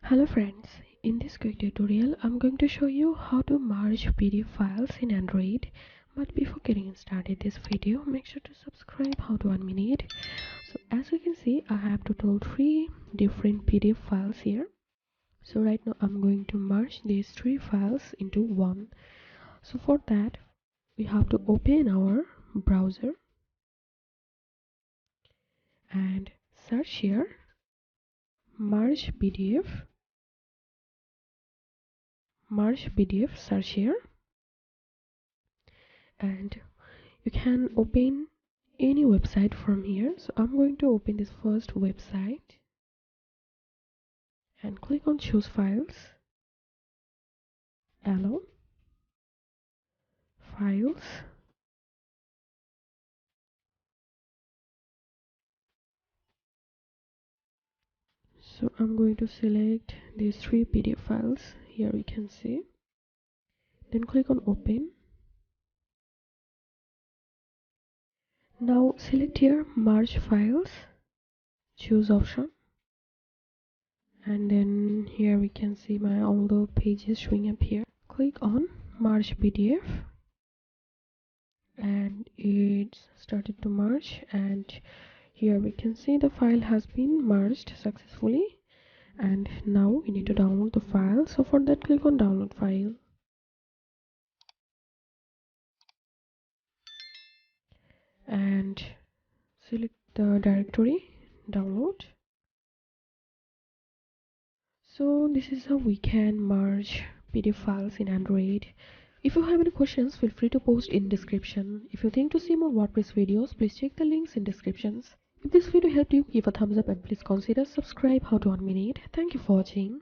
Hello friends, in this quick tutorial I'm going to show you how to merge PDF files in Android. But before getting started this video, make sure to subscribe how to 1 minute. So as you can see, I have total 3 different PDF files here. So right now I'm going to merge these 3 files into one. So for that we have to open our browser and search here merge PDF, search here, and you can open any website from here. So I'm going to open this first website and click on choose files, allow files. So I'm going to select these 3 PDF files here, you can see, then click on open. Now select here merge files, choose option, and then here we can see my all the pages showing up here. Click on merge PDF and it started to merge, and here we can see the file has been merged successfully. And now we need to download the file, so for that click on download file and select the directory download. So this is how we can merge PDF files in Android. If you have any questions, feel free to post in description. If you think to see more WordPress videos, please check the links in descriptions. If this video helped you, give a thumbs up and please consider subscribe how to 1 minute. Thank you for watching.